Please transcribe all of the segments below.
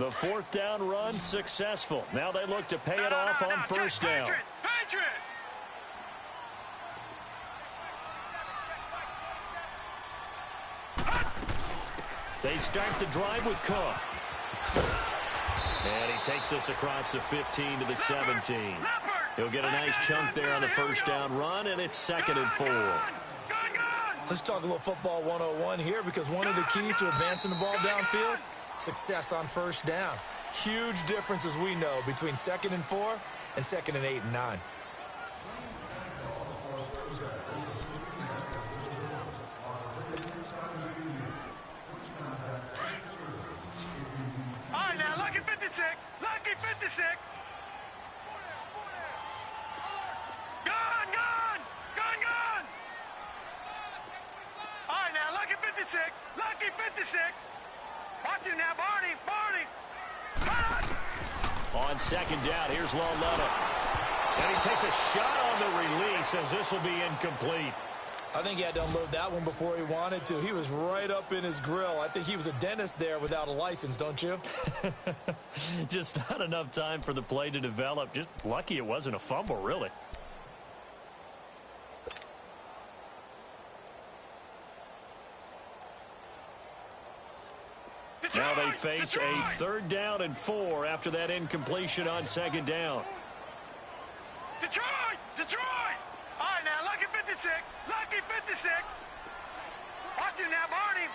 The fourth down run successful. Now they look to pay it off on first down. They start the drive with Cook. And he takes us across the 15 to the 17. He'll get a nice chunk there on the first down run, and it's 2nd and 4. Let's talk a little football 101 here, because one of the keys to advancing the ball downfield, success on first down. Huge difference, as we know, between 2nd and 4 and 2nd and 8 and 9. All right, now, lucky 56. Lucky 56. Gone. All right, now, lucky 56. Lucky 56. Watch him now, Barney. On second down, here's Loletta. And he takes a shot on the release, as this will be incomplete. I think he had to unload that one before he wanted to. He was right up in his grill. I think he was a dentist there without a license, don't you? Just not enough time for the play to develop. Just lucky it wasn't a fumble, really. Now they face a 3rd down and 4 after that incompletion on 2nd down. Detroit! All right, now, lucky 56. Lucky 56. Watch him now, Barney.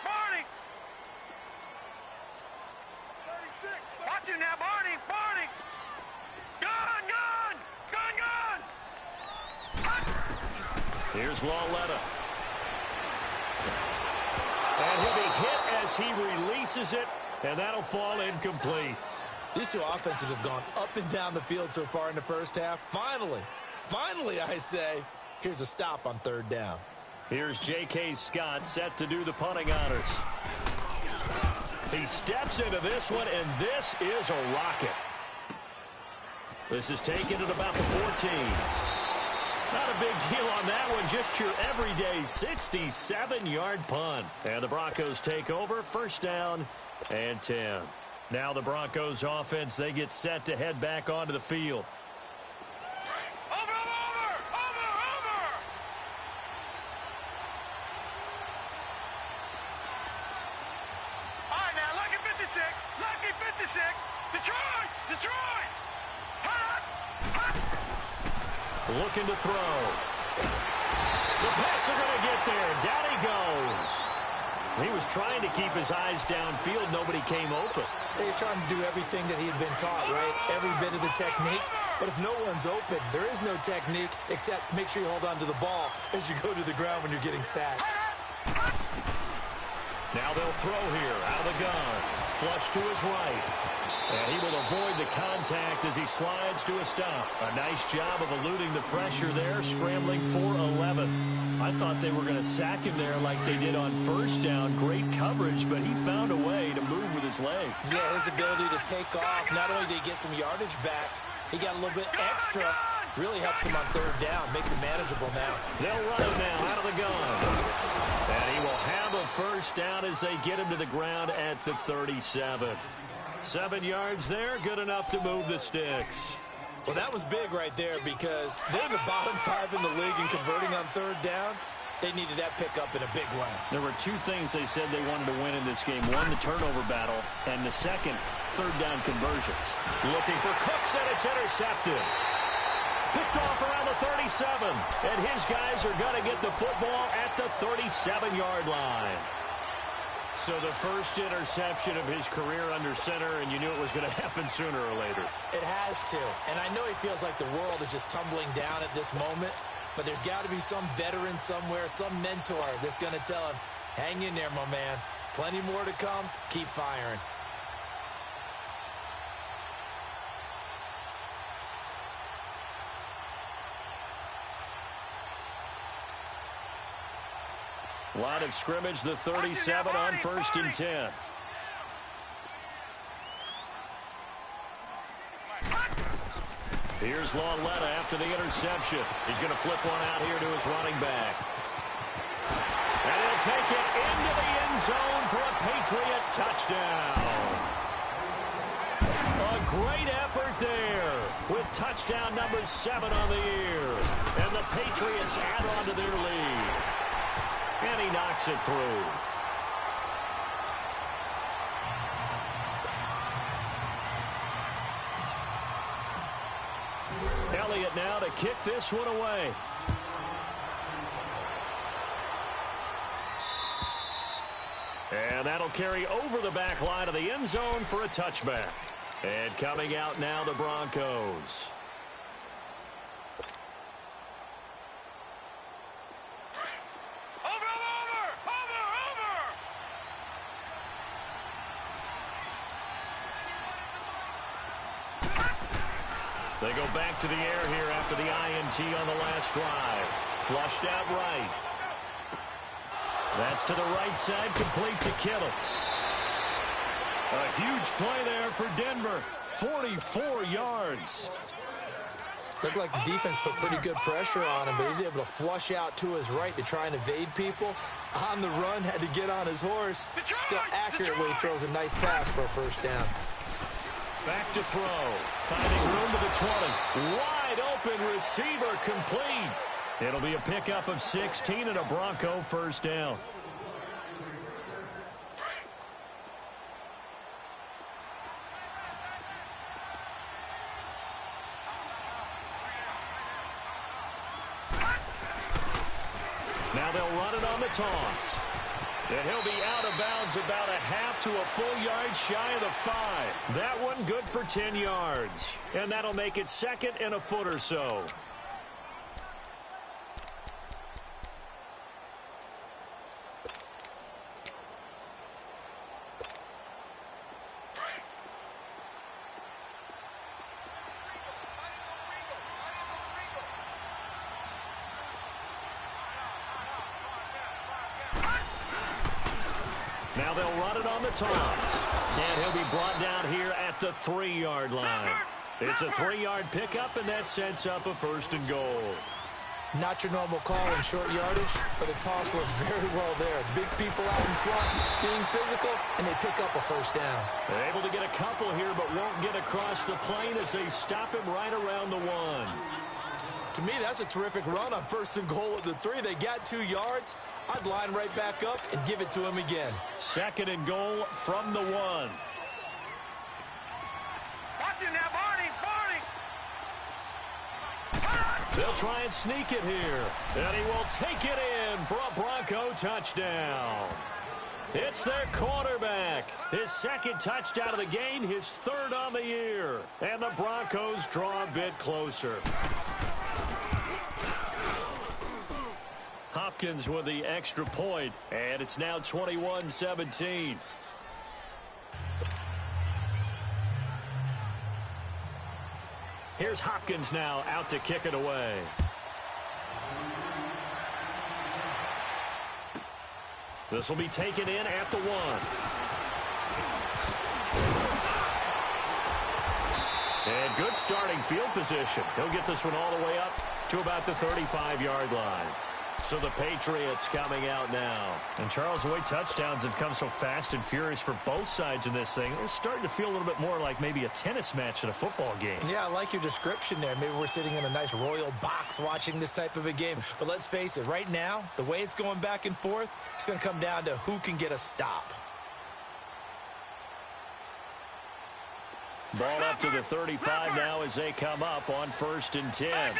Watch him now, Barney. Gone. Here's Loletta. And he'll be hit as he releases it, and that'll fall incomplete. These two offenses have gone up and down the field so far in the first half. Finally, I say, here's a stop on 3rd down. Here's J.K. Scott set to do the punting honors. He steps into this one, and this is a rocket. This is taken at about the 14. Not a big deal on that one, just your everyday 67-yard punt. And the Broncos take over, 1st down and 10. Now the Broncos offense, they get set to head back onto the field. Over! All right, now, lucky 56. Lucky 56. Detroit! Looking to throw. The Pats are going to get there. Down he goes. He was trying to keep his eyes downfield. Nobody came open. He was trying to do everything that he had been taught, right? Every bit of the technique. But if no one's open, there is no technique except make sure you hold on to the ball as you go to the ground when you're getting sacked. Now they'll throw here out of the gun. Flush to his right. And he will avoid the contact as he slides to a stop. A nice job of eluding the pressure there, scrambling for 11. I thought they were going to sack him there like they did on 1st down. Great coverage, but he found a way to move with his legs. Yeah, his ability to take off. Not only did he get some yardage back, he got a little bit extra. Really helps him on 3rd down. Makes it manageable now. They'll run him now out of the gun. And he will have a 1st down as they get him to the ground at the 37. 7 yards there, good enough to move the sticks. Well, that was big right there, because they're the bottom 5 in the league in converting on 3rd down. They needed that pickup in a big way. There were 2 things they said they wanted to win in this game. One, the turnover battle, and the second, 3rd down conversions. Looking for Cooks, and it's intercepted. Picked off around the 37, and his guys are going to get the football at the 37-yard line. So the first interception of his career under center, and you knew it was going to happen sooner or later. It has to. And I know he feels like the world is just tumbling down at this moment, but there's got to be some veteran somewhere, some mentor that's going to tell him, hang in there, my man. Plenty more to come. Keep firing. Line of scrimmage, the 37 on 1st and 10. Here's Loletta after the interception. He's going to flip one out here to his running back. And he'll take it into the end zone for a Patriot touchdown. great effort there with touchdown number 7 on the year. And the Patriots add on to their lead. And he knocks it through. Elliott now to kick this one away. And that'll carry over the back line of the end zone for a touchback. And coming out now, the Broncos. They go back to the air here after the INT on the last drive. Flushed out right. That's to the right side, complete to Kittle. A huge play there for Denver. 44 yards. Looked like the defense put pretty good pressure on him, but he's able to flush out to his right to try and evade people. On the run, had to get on his horse. Still accurately throws a nice pass for a first down. Back to throw. Finding room to the 20. Wide open receiver complete. It'll be a pickup of 16 and a Bronco first down. Now they'll run it on the toss. And he'll be out of bounds about a half to a full yard shy of the 5. That one good for 10 yards. And that'll make it second and a foot or so. Now they'll run it on the toss. And he'll be brought down here at the 3-yard line. It's a 3-yard pickup, and that sets up a first and goal. Not your normal call in short yardage, but the toss works very well there. Big people out in front, being physical, and they pick up a first down. They're able to get a couple here, but won't get across the plane as they stop him right around the 1. To me, that's a terrific run on first and goal at the 3. They got 2 yards. I'd line right back up and give it to him again. Second and goal from the 1. Watch it now, Barney. They'll try and sneak it here. And he will take it in for a Bronco touchdown. It's their quarterback. His second touchdown of the game, his 3rd on the year. And the Broncos draw a bit closer. Hopkins with the extra point, and it's now 21-17. Here's Hopkins now out to kick it away. This will be taken in at the 1. And good starting field position. He'll get this one all the way up to about the 35-yard line. So the Patriots coming out now. And Charles, the way touchdowns have come so fast and furious for both sides in this thing, it's starting to feel a little bit more like maybe a tennis match at a football game. Yeah, I like your description there. Maybe we're sitting in a nice royal box watching this type of a game. But let's face it, right now, the way it's going back and forth, it's going to come down to who can get a stop. Ball up to the 35 now as they come up on 1st and 10.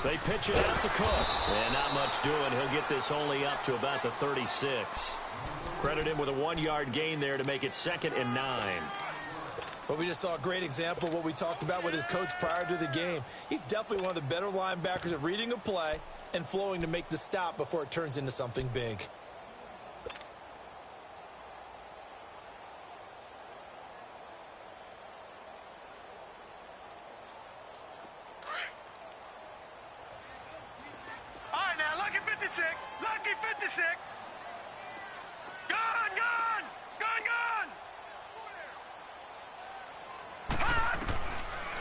They pitch it out to Cook. And not much doing. He'll get this only up to about the 36. Credit him with a 1-yard gain there to make it 2nd and 9. But we just saw a great example of what we talked about with his coach prior to the game. He's definitely one of the better linebackers at reading a play and flowing to make the stop before it turns into something big. Lucky 56. Gone.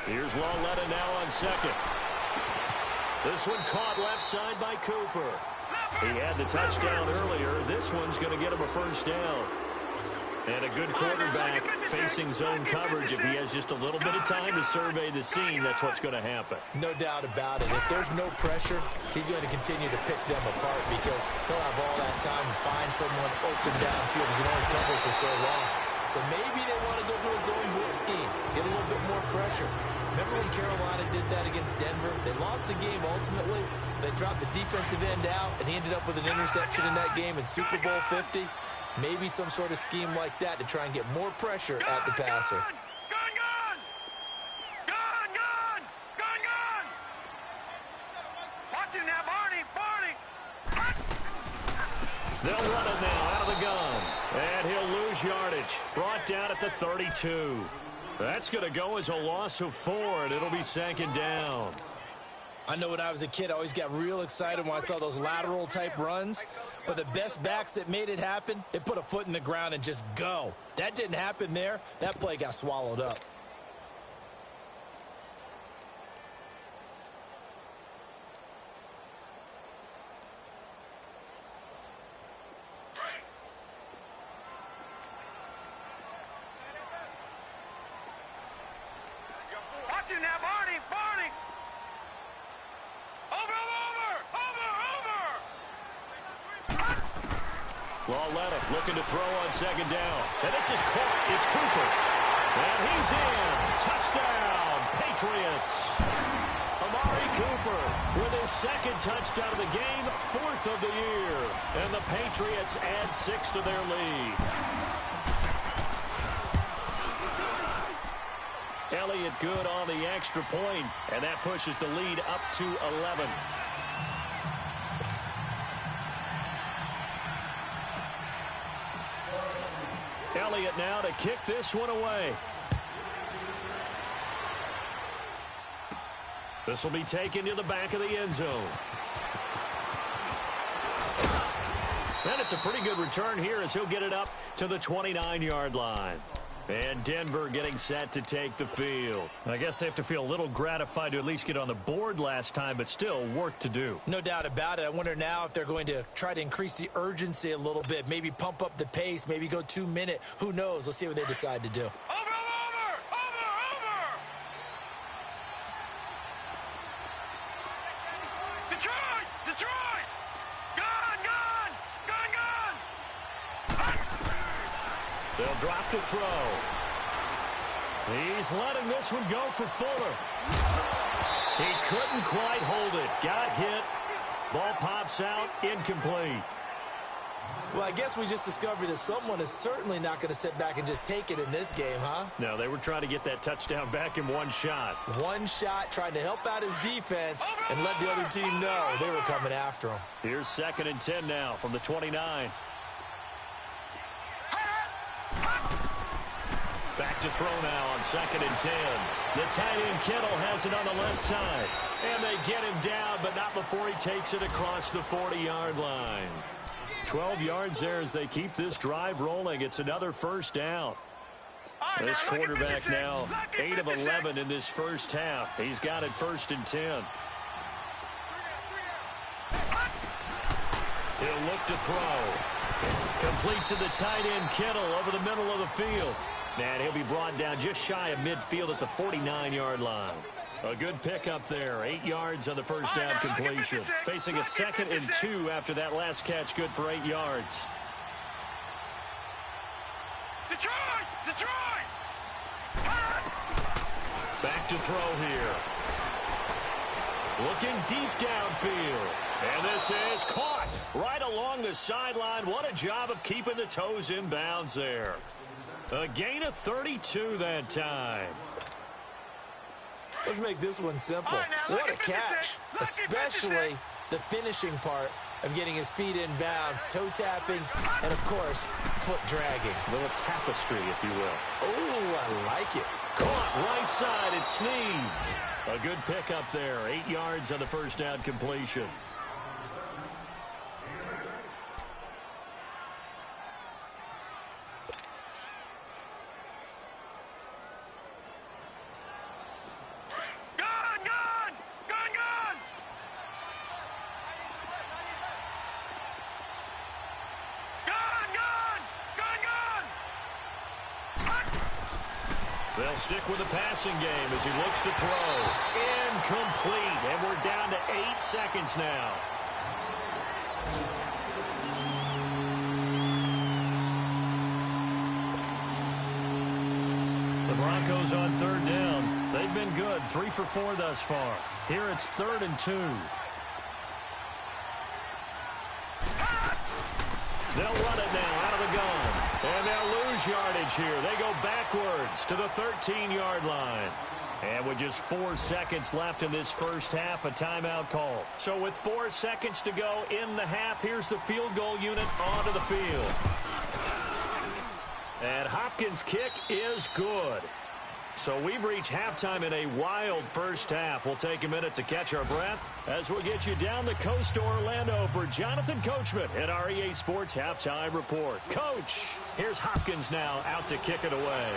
Here's Lawletta now on 2nd. This one caught left side by Cooper. He had the touchdown earlier. This one's going to get him a first down. And a good quarterback facing zone coverage. If he has just a little bit of time to survey the scene, that's what's going to happen. No doubt about it. If there's no pressure, he's going to continue to pick them apart because he'll have all that time to find someone open downfield. He can only cover for so long. So maybe they want to go to a zone blitz scheme, get a little bit more pressure. Remember when Carolina did that against Denver? They lost the game ultimately. They dropped the defensive end out, and he ended up with an interception in that game in Super Bowl 50. Maybe some sort of scheme like that to try and get more pressure at the passer. Watch him now, Barney. They'll run it now out of the gun. And he'll lose yardage. Brought down at the 32. That's going to go as a loss of 4, and it'll be 2nd down. I know when I was a kid, I always got real excited when I saw those lateral-type runs. But the best backs that made it happen, they put a foot in the ground and just go. That didn't happen there. That play got swallowed up. Watch him now, Barney. Lauletta looking to throw on 2nd down. And this is caught. It's Cooper. And he's in. Touchdown, Patriots. Amari Cooper with his 2nd touchdown of the game, 4th of the year. And the Patriots add 6 to their lead. Elliott good on the extra point, and that pushes the lead up to 11. Elliott now to kick this one away. This will be taken to the back of the end zone. And it's a pretty good return here as he'll get it up to the 29-yard line. And Denver getting set to take the field. I guess they have to feel a little gratified to at least get on the board last time, but still work to do. No doubt about it. I wonder now if they're going to try to increase the urgency a little bit, maybe pump up the pace, maybe go 2-minute. Who knows? Let's see what they decide to do. Over. Detroit. Gun. They'll drop to throw. He's letting this one go for Fuller. He couldn't quite hold it. Got hit. Ball pops out. Incomplete. Well, I guess we just discovered that someone is certainly not going to sit back and just take it in this game, huh? No, they were trying to get that touchdown back in one shot. One shot, trying to help out his defense and let the other team know they were coming after him. Here's 2nd and 10 now from the 29. Back to throw now on 2nd and 10. The tight end Kittle has it on the left side. And they get him down, but not before he takes it across the 40-yard line. 12 yards there as they keep this drive rolling. It's another first down. This quarterback now 8 of 11 in this first half. He's got it 1st and 10. He'll look to throw. Complete to the tight end Kittle over the middle of the field. And he'll be brought down just shy of midfield at the 49-yard line. A good pickup there. 8 yards on the first down completion. Facing a 2nd and 2 after that last catch. Good for 8 yards. Detroit! Back to throw here. Looking deep downfield. And this is caught right along the sideline. What a job of keeping the toes in bounds there. A gain of 32 that time. Let's make this one simple. What a catch, especially the finishing part of getting his feet in bounds, toe tapping, and, of course, foot dragging. A little tapestry, if you will. Oh, I like it. Caught right side. It's Snead. A good pickup there. 8 yards on the first down completion. They'll stick with the passing game as he looks to throw. Incomplete, and we're down to 8 seconds now. The Broncos on 3rd down. They've been good, 3 for 4 thus far. Here it's 3rd and 2. They'll run it now out of the gun. And they'll lose yardage here. They go backwards to the 13-yard line. And with just 4 seconds left in this first half, a timeout call. So with 4 seconds to go in the half, here's the field goal unit onto the field. And Hopkins' kick is good. So we've reached halftime in a wild first half. We'll take a minute to catch our breath as we'll get you down the coast to Orlando for Jonathan Coachman at our EA Sports Halftime Report. Coach, here's Hopkins now out to kick it away.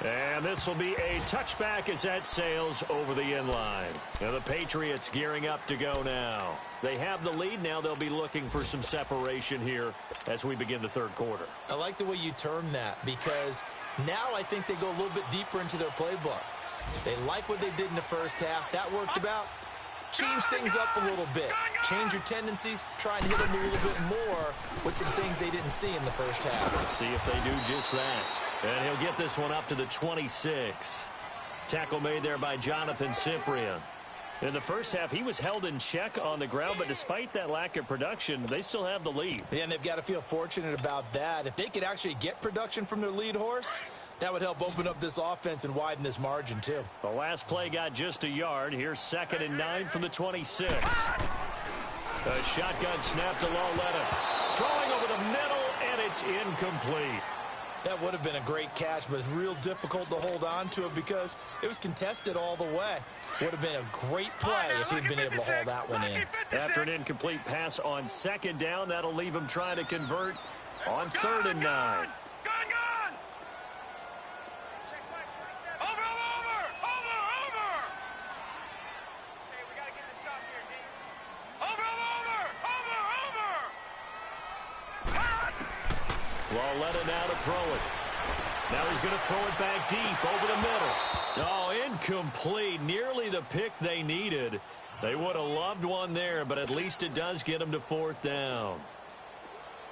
And this will be a touchback as that sails over the end line. Now the Patriots gearing up to go now. They have the lead. Now they'll be looking for some separation here as we begin the third quarter. I like the way you term that because now I think they go a little bit deeper into their playbook. They like what they did in the first half. That worked about. Change things up a little bit. Change your tendencies. Try and hit them a little bit more with some things they didn't see in the first half. See if they do just that. And he'll get this one up to the 26. Tackle made there by Jonathan Cyprien. In the first half, he was held in check on the ground, but despite that lack of production, they still have the lead. Yeah, and they've got to feel fortunate about that. If they could actually get production from their lead horse, that would help open up this offense and widen this margin, too. The last play got just a yard. Here's 2nd and 9 from the 26. A shotgun snap to Lauletta. Throwing over the middle, and it's incomplete. That would have been a great catch, but it's real difficult to hold on to it because it was contested all the way. Would have been a great play if he'd been able to hold that one in. After an incomplete pass on 2nd down, that'll leave him trying to convert on 3rd and 9. Lauletta now to throw it. Now he's going to throw it back deep over the middle. Oh, incomplete. Nearly the pick they needed. They would have loved one there, but at least it does get them to 4th down.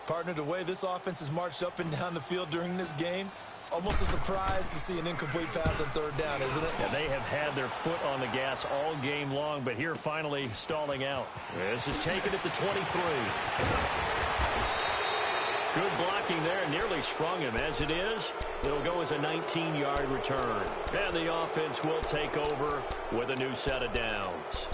Partner, the way this offense has marched up and down the field during this game, it's almost a surprise to see an incomplete pass on 3rd down, isn't it? Yeah, they have had their foot on the gas all game long, but here finally stalling out. This is taken at the 23. Good blocking there, nearly sprung him. As it is, it'll go as a 19-yard return. And the offense will take over with a new set of downs.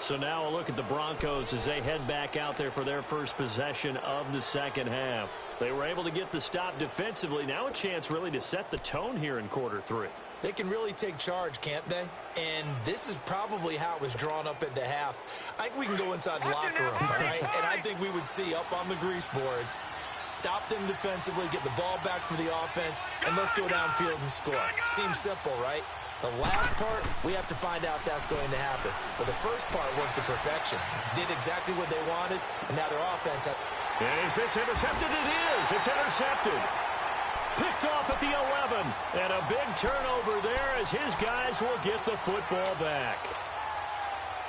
So now a look at the Broncos as they head back out there for their first possession of the second half. They were able to get the stop defensively. Now a chance really to set the tone here in quarter 3. They can really take charge, can't they? And this is probably how it was drawn up at the half. I think we can go inside the locker room, all right? And I think we would see up on the grease boards, stop them defensively, get the ball back for the offense, and let's go downfield and score. Seems simple, right? The last part, we have to find out if that's going to happen. But the first part worked to perfection. Did exactly what they wanted, and now their offense has... Is this intercepted? It is. It's intercepted. Picked off at the 11. And a big turnover there as his guys will get the football back.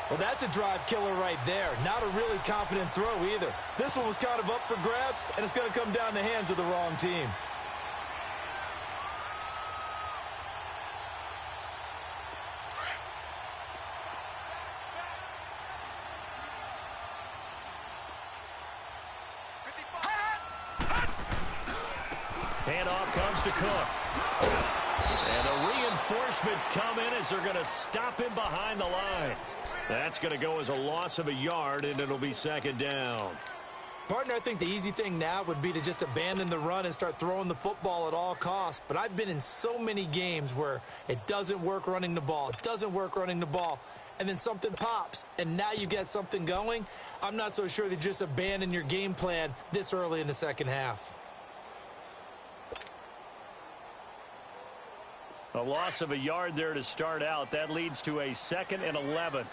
Well, that's a drive killer right there. Not a really confident throw either. This one was kind of up for grabs, and it's going to come down the hands of the wrong team. Handoff comes to Cook. And the reinforcements come in as they're going to stop him behind the line. That's going to go as a loss of a yard, and it'll be 2nd down. Partner, I think the easy thing now would be to just abandon the run and start throwing the football at all costs. But I've been in so many games where it doesn't work running the ball. It doesn't work running the ball. And then something pops, and now you get something going. I'm not so sure that just abandon your game plan this early in the second half. A loss of a yard there to start out. That leads to a 2nd and 11.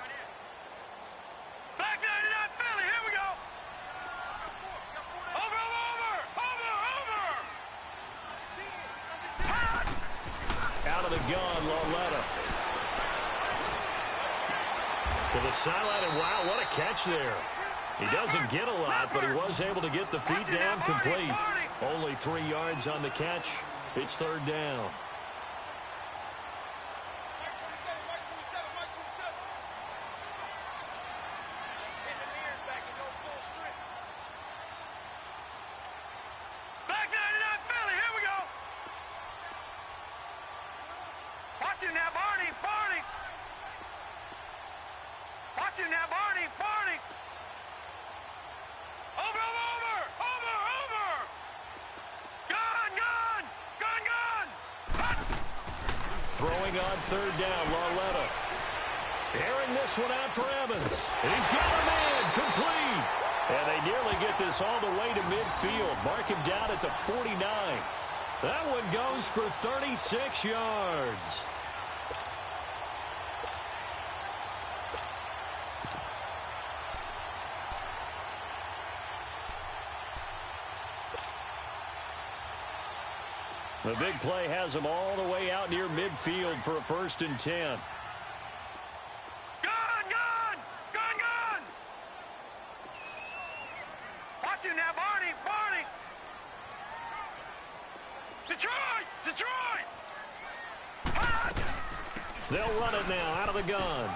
Back 99 Philly, here we go. Over. the gun, Lauletta. To the sideline, and wow, what a catch there. He doesn't get a lot, but he was able to get the feet down complete. Only 3 yards on the catch. It's third down. Throwing on third down, Lauletta. Airing this one out for Evans. And he's got him in, complete. And they nearly get this all the way to midfield. Mark him down at the 49. That one goes for 36 yards. The big play has him all the way out near midfield for a 1st and 10. Gun! Watch him now, Barney! Detroit! They'll run it now out of the gun.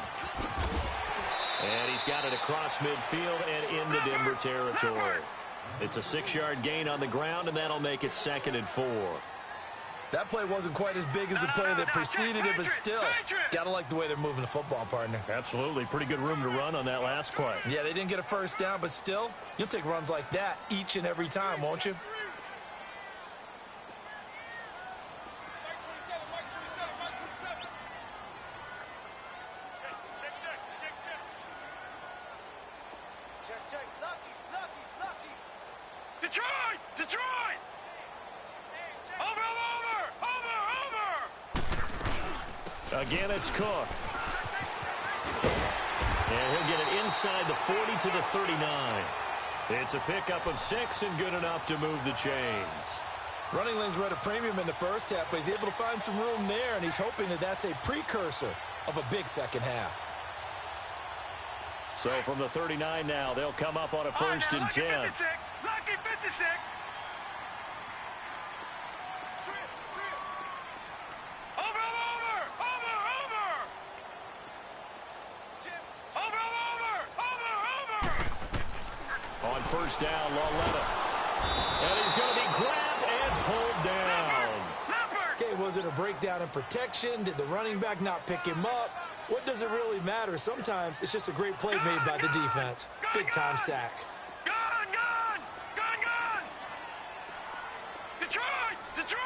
And he's got it across midfield and into Denver territory. It's a 6-yard gain on the ground, and that'll make it 2nd and 4. That play wasn't quite as big as the play that preceded it, but still, gotta like the way they're moving the football, partner. Absolutely. Pretty good room to run on that last play. Yeah, they didn't get a first down, but still, you'll take runs like that each and every time, won't you? Detroit! Over! Again, it's Cook. And he'll get it inside the 40 to the 39. It's a pickup of 6 and good enough to move the chains. Running lanes were at a premium in the first half, but he's able to find some room there, and he's hoping that that's a precursor of a big second half. So from the 39 now, they'll come up on a 1st and 10. Lucky 56. On 1st down, Lauletta. And he's going to be grabbed and pulled down. Okay, was it a breakdown in protection? Did the running back not pick him up? What does it really matter? Sometimes it's just a great play made by the defense. Big-time sack. Gun! Detroit!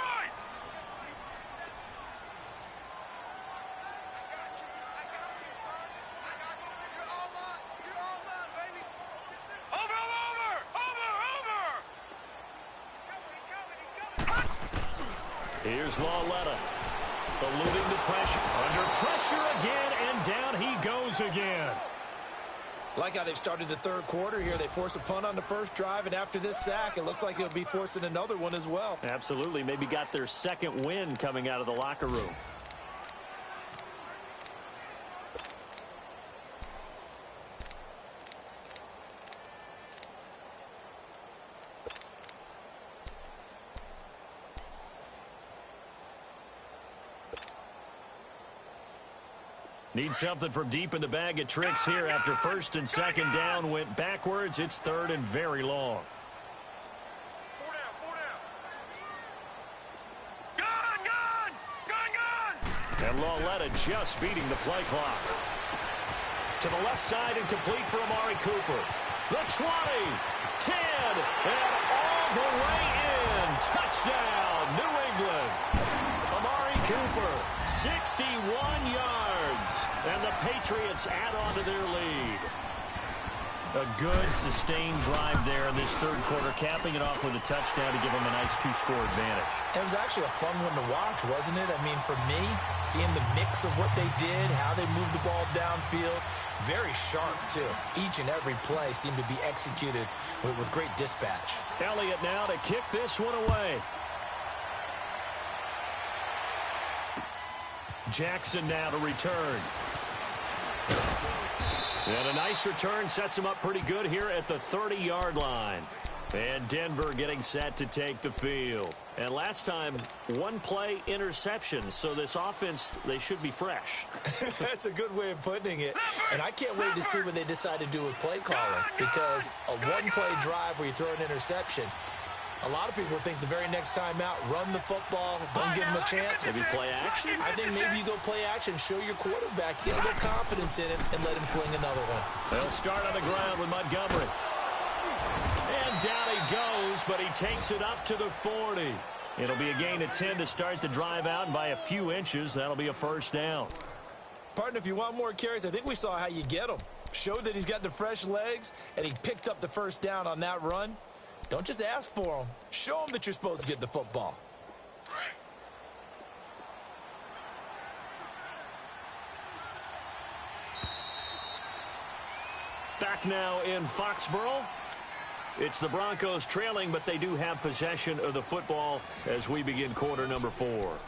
Here's Lauletta, eluding the pressure, under pressure again, and down he goes again. Like how they've started the third quarter here. They force a punt on the first drive, and after this sack, it looks like they'll be forcing another one as well. Absolutely. Maybe got their second win coming out of the locker room. Need something from deep in the bag of tricks here after 1st and 2nd down went backwards. It's 3rd and very long. Gun! And Lauletta just beating the play clock. To the left side and complete for Amari Cooper. The 20, 10, and all the way in. Touchdown, New England. Amari Cooper, 61 yards. And the Patriots add on to their lead. A good, sustained drive there in this third quarter, capping it off with a touchdown to give them a nice 2-score advantage. It was actually a fun one to watch, wasn't it? I mean, for me, seeing the mix of what they did, how they moved the ball downfield, very sharp, too. Each and every play seemed to be executed with great dispatch. Elliott now to kick this one away. Jackson now to return. And a nice return sets him up pretty good here at the 30-yard line. And Denver getting set to take the field. And last time, one play interception. So this offense, they should be fresh. That's a good way of putting it. And I can't wait to see what they decide to do with play calling. Because a one-play drive where you throw an interception, a lot of people think the very next time out, run the football, don't give them a chance. Maybe play action? I think maybe you go play action, show your quarterback, get a little confidence in him, and let him fling another one. They'll start on the ground with Montgomery. And down he goes, but he takes it up to the 40. It'll be a gain of 10 to start the drive out, and by a few inches, that'll be a first down. Partner, if you want more carries, I think we saw how you get him. Showed that he's got the fresh legs, and he picked up the first down on that run. Don't just ask for them. Show them that you're supposed to get the football. Back now in Foxborough. It's the Broncos trailing, but they do have possession of the football as we begin quarter number 4.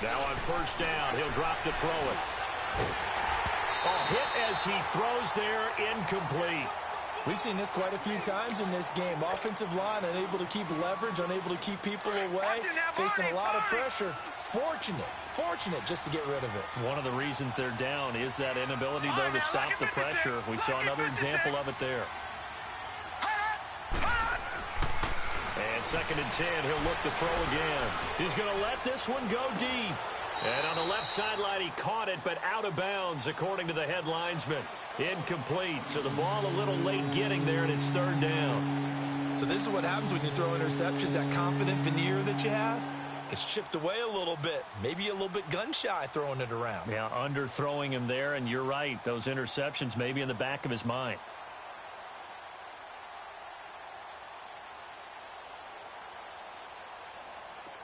Now on first down, he'll drop to throw it. Hit as he throws there, incomplete. We've seen this quite a few times in this game. Offensive line unable to keep leverage, unable to keep people away, facing a lot of pressure. Fortunate just to get rid of it. One of the reasons they're down is that inability, though, to stop the pressure. We saw another example of it there. And 2nd and 10, he'll look to throw again. He's going to let this one go deep. And on the left sideline, he caught it, but out of bounds, according to the head linesman. Incomplete, so the ball a little late getting there, and it's 3rd down. So this is what happens when you throw interceptions. That confident veneer that you have gets chipped away a little bit. Maybe a little bit gun-shy throwing it around. Yeah, underthrowing him there, and you're right. Those interceptions may be in the back of his mind.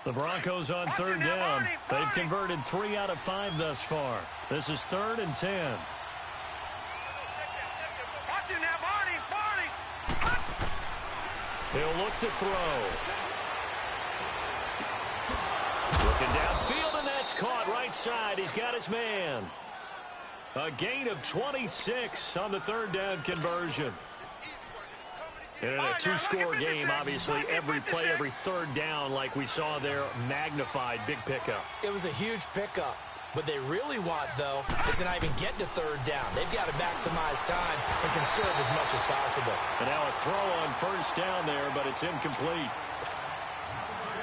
The Broncos on 3rd down. They've converted 3 out of 5 thus far. This is 3rd and 10. He'll look to throw. Looking downfield, and that's caught right side. He's got his man. A gain of 26 on the 3rd down conversion. And in a 2-score game, obviously, every play, every 3rd down, like we saw there, magnified, big pickup. It was a huge pickup. What they really want, though, is to not even get to 3rd down. They've got to maximize time and conserve as much as possible. And now a throw on 1st down there, but it's incomplete.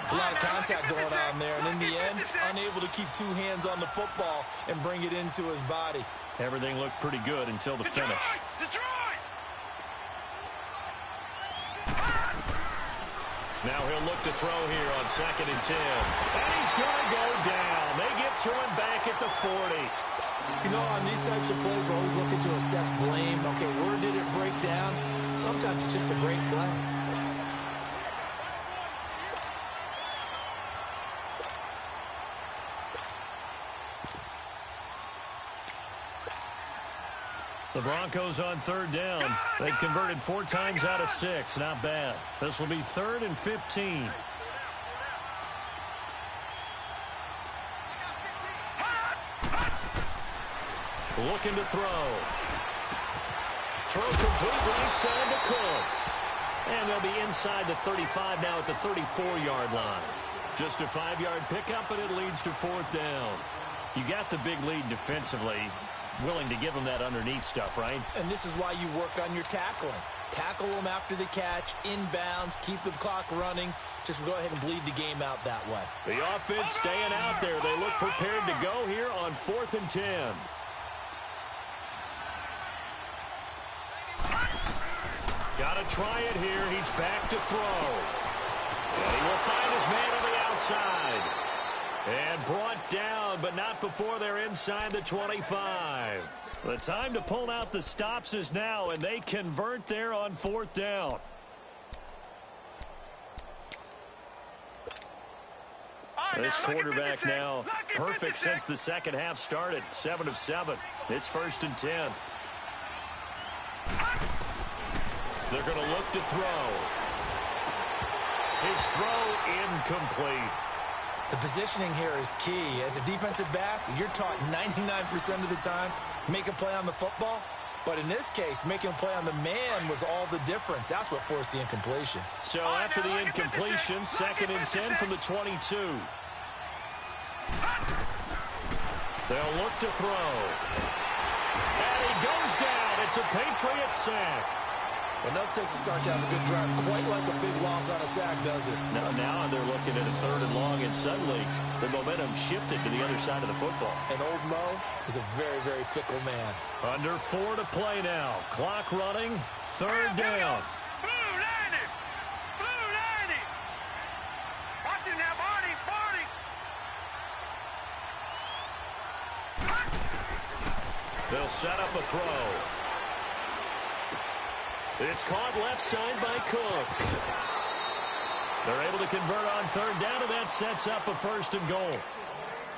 It's a lot of contact going on there, and in the end, unable to keep 2 hands on the football and bring it into his body. Everything looked pretty good until the finish. Now he'll look to throw here on 2nd and 10. And he's going to go down. They get to him back at the 40. You know, on these types of plays, we're always looking to assess blame. Okay, where did it break down? Sometimes it's just a great play. The Broncos on 3rd down. They've converted 4 times out of 6. Not bad. This will be 3rd and 15. Looking to throw. Throw complete right side to Cooks. And they'll be inside the 35 now at the 34-yard line. Just a 5-yard pickup, and it leads to 4th down. You got the big lead defensively. Willing to give them that underneath stuff, right? And this is why you work on your tackling. Tackle them after the catch, inbounds, keep the clock running. Just go ahead and bleed the game out that way. The offense staying out there. They look prepared to go here on 4th and 10. Got to try it here. He's back to throw. And he will find his man on the outside. And brought down, but not before they're inside the 25. The time to pull out the stops is now, and they convert there on 4th down. This quarterback now perfect since the second half started. 7 of 7. It's 1st and 10. They're going to look to throw. His throw incomplete. The positioning here is key. As a defensive back, you're taught 99% of the time, make a play on the football. But in this case, making a play on the man was all the difference. That's what forced the incompletion. So after the incompletion, 2nd and 10 from the 22. They'll look to throw. And he goes down. It's a Patriot sack. Enough takes a start to have a good drive. Quite like a big loss on a sack, does it? Now they're looking at a 3rd and long, and suddenly the momentum shifted to the other side of the football. And old Mo is a very, very fickle man. Under 4 to play now. Clock running. 3rd down. Blue 90. Blue 90. Watch it now, Barney. Barney. They'll set up a throw. It's caught left side by Cooks. They're able to convert on 3rd down, and that sets up a 1st and goal.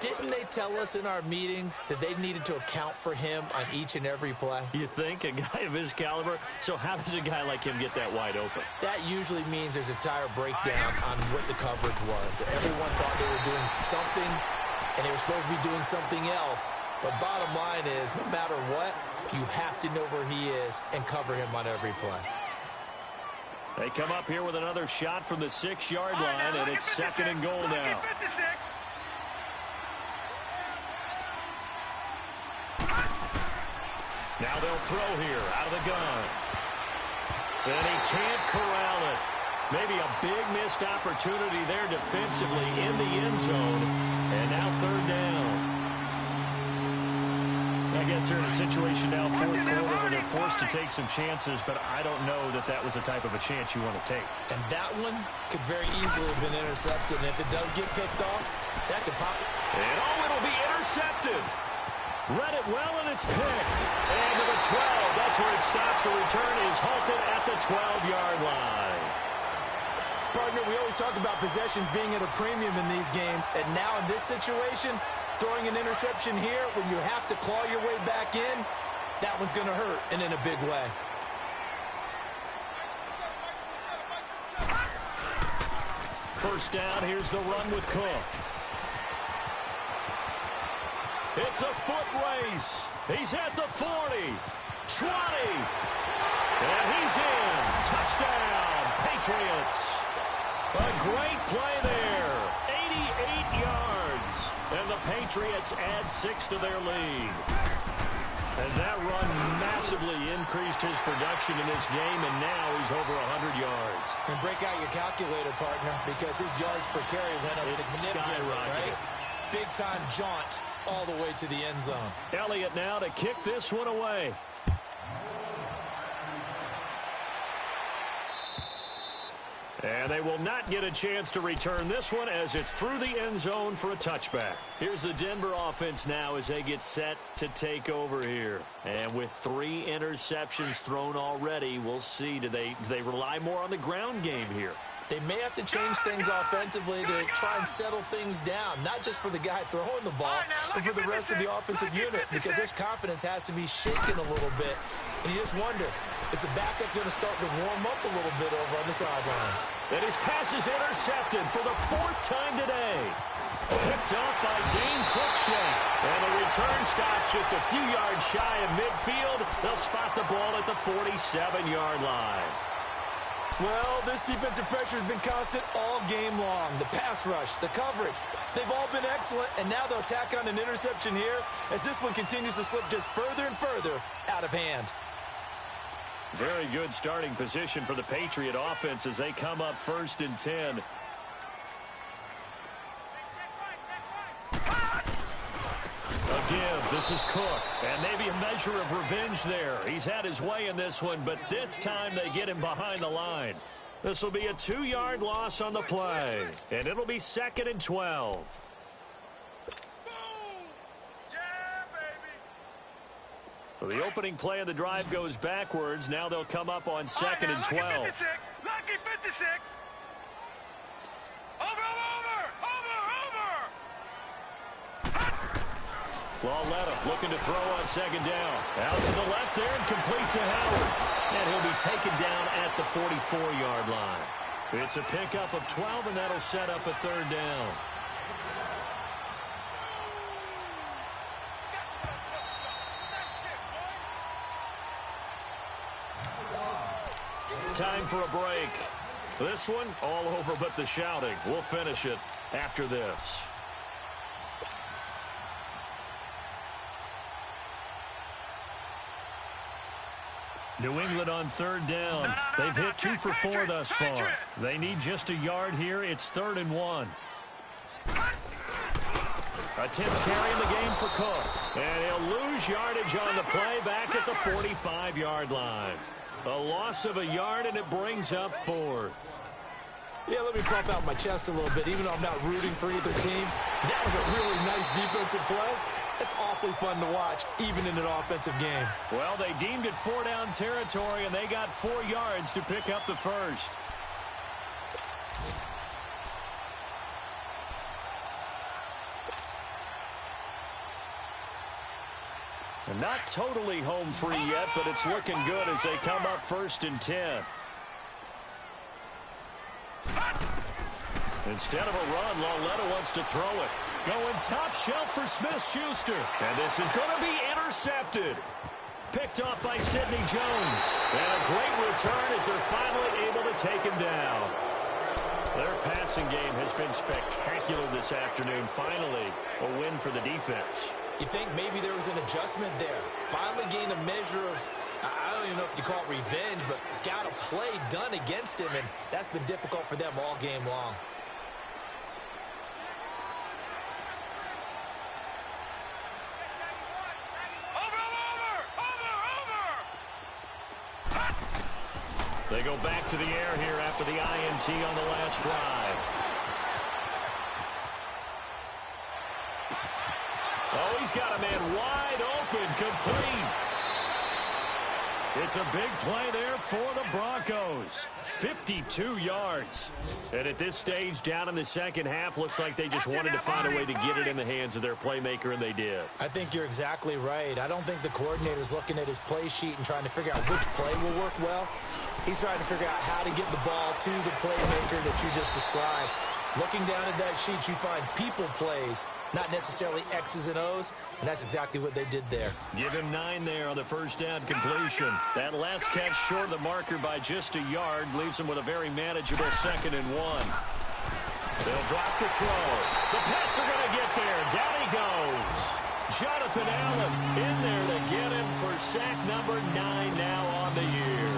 Didn't they tell us in our meetings that they needed to account for him on each and every play? You think? A guy of his caliber? So how does a guy like him get that wide open? That usually means there's a tire breakdown on what the coverage was. Everyone thought they were doing something, and they were supposed to be doing something else. But bottom line is, no matter what, you have to know where he is and cover him on every play. They come up here with another shot from the 6-yard line, and it's 2nd and goal now. Now they'll throw here out of the gun. And he can't corral it. Maybe a big missed opportunity there defensively in the end zone. And now 3rd down. I guess they're in a situation now, 4th quarter, where they're forced to take some chances, but I don't know that that was the type of a chance you want to take. And that one could very easily have been intercepted. And if it does get picked off, that could pop. And it'll be intercepted. Read it well, and it's picked. And to the 12. That's where it stops. The return is halted at the 12-yard line. Partner, we always talk about possessions being at a premium in these games. And now in this situation, throwing an interception here when you have to claw your way back in, that one's going to hurt, and in a big way. First down, here's the run with Cook. It's a foot race. He's at the 40, 20, and he's in. Touchdown, Patriots. A great play there, 88 yards. And the Patriots add 6 to their lead. And that run massively increased his production in this game, and now he's over 100 yards. And break out your calculator, partner, because his yards per carry went up significantly, right? Big-time jaunt all the way to the end zone. Elliott now to kick this one away. And they will not get a chance to return this one as it's through the end zone for a touchback. Here's the Denver offense now as they get set to take over here. And with 3 interceptions thrown already, we'll see. Do they rely more on the ground game here? They may have to change things offensively to try and settle things down, not just for the guy throwing the ball, but for the rest of the offensive unit, because their confidence has to be shaken a little bit. And you just wonder, is the backup going to start to warm up a little bit over on the sideline? And his pass is intercepted for the 4th time today. Picked up by Dane Cruikshank. And the return stops just a few yards shy of midfield. They'll spot the ball at the 47-yard line. Well, this defensive pressure has been constant all game long. The pass rush, the coverage, they've all been excellent, and now they'll tack on an interception here as this one continues to slip just further and further out of hand. Very good starting position for the Patriot offense as they come up 1st and 10. A give. This is Cook. And maybe a measure of revenge there. He's had his way in this one, but this time they get him behind the line. This will be a 2-yard loss on the play. And it'll be 2nd and 12. So the opening play of the drive goes backwards. Now they'll come up on 2nd and 12. Lucky 56. Lucky 56. Over. Lauletta looking to throw on second down. Out to the left there and complete to Howard. And he'll be taken down at the 44-yard line. It's a pickup of 12, and that'll set up a third down. Time for a break. This one all over but the shouting. We'll finish it after this. New England on third down. They've hit 2 for 4 thus far. They need just a yard here. It's 3rd and 1. A 10th carry in the game for Cook. And he'll lose yardage on the play back at the 45-yard line. A loss of a yard, and it brings up 4th. Yeah, let me pump out my chest a little bit. Even though I'm not rooting for either team, that was a really nice defensive play. It's awfully fun to watch, even in an offensive game. Well, they deemed it 4-down territory, and they got 4 yards to pick up the first. And not totally home free yet, but it's looking good as they come up 1st and 10. Instead of a run, Lauletta wants to throw it. Going top shelf for Smith-Schuster. And this is going to be intercepted. Picked off by Sidney Jones. And a great return as they're finally able to take him down. Their passing game has been spectacular this afternoon. Finally, a win for the defense. You think maybe there was an adjustment there. Finally gained a measure of, I don't even know if you call it revenge, but got a play done against him, and that's been difficult for them all game long. They go back to the air here after the INT on the last drive. Oh, he's got a man wide open, complete. It's a big play there for the Broncos. 52 yards. And at this stage, down in the second half, looks like they just wanted to find a way to get it in the hands of their playmaker, and they did. I think you're exactly right. I don't think the coordinator's looking at his play sheet and trying to figure out which play will work well. He's trying to figure out how to get the ball to the playmaker that you just described. Looking down at that sheet, you find people plays, not necessarily X's and O's, and that's exactly what they did there. Give him 9 there on the first down completion. That last catch short of the marker by just a yard leaves him with a very manageable 2nd and 1. They'll drop the throw. The Pats are going to get there. Down he goes. Jonathan Allen in there to get him for sack number 9 now on the year.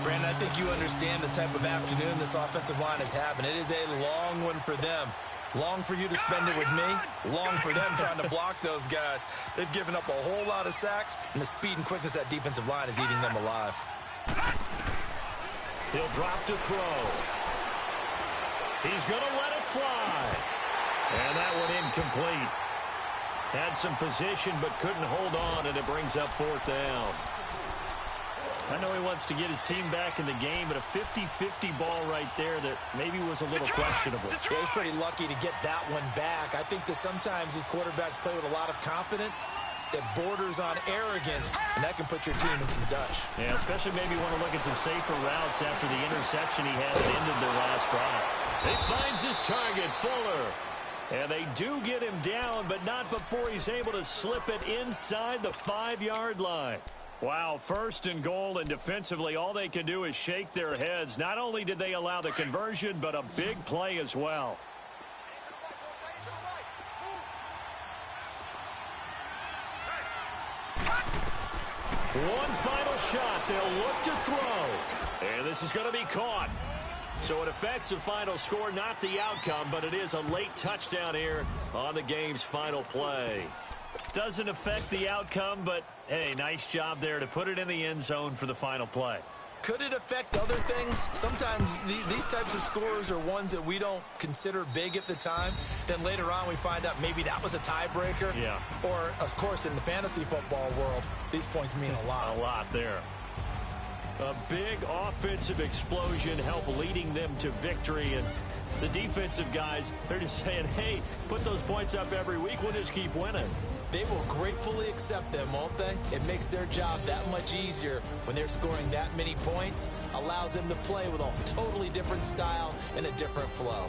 Brandon, I think you understand the type of afternoon this offensive line is having. It is a long one for them. Long for you to spend it with me. Long for them trying to block those guys. They've given up a whole lot of sacks, and the speed and quickness of that defensive line is eating them alive. He'll drop to throw. He's going to let it fly. And that one incomplete. Had some position but couldn't hold on, and it brings up 4th down. I know he wants to get his team back in the game, but a 50-50 ball right there that maybe was a little questionable. Yeah, he's pretty lucky to get that one back. I think that sometimes these quarterbacks play with a lot of confidence that borders on arrogance, and that can put your team in some Dutch. Yeah, especially maybe want to look at some safer routes after the interception he had that ended their last drive. He finds his target, Fuller. And they do get him down, but not before he's able to slip it inside the 5-yard line. Wow, 1st and goal, and defensively all they can do is shake their heads. Not only did they allow the conversion, but a big play as well. One final shot. They'll look to throw. And this is going to be caught. So it affects the final score, not the outcome, but it is a late touchdown here on the game's final play. Doesn't affect the outcome, but, hey, nice job there to put it in the end zone for the final play. Could it affect other things? Sometimes these types of scores are ones that we don't consider big at the time. Then later on we find out maybe that was a tiebreaker. Yeah. Or, of course, in the fantasy football world, these points mean a lot. A lot there. A big offensive explosion helped leading them to victory. And the defensive guys, they're just saying, hey, put those points up every week. We'll just keep winning. They will gratefully accept them, won't they? It makes their job that much easier when they're scoring that many points. Allows them to play with a totally different style and a different flow.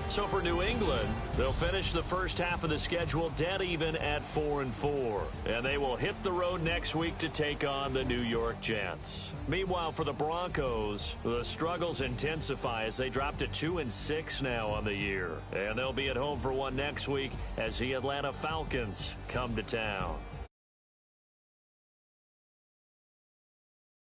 So for New England, they'll finish the first half of the schedule dead even at 4-4. And they will hit the road next week to take on the New York Jets. Meanwhile, for the Broncos, the struggles intensify as they drop to 2-6 now on the year. And they'll be at home for one next week as the Atlanta Falcons come to town.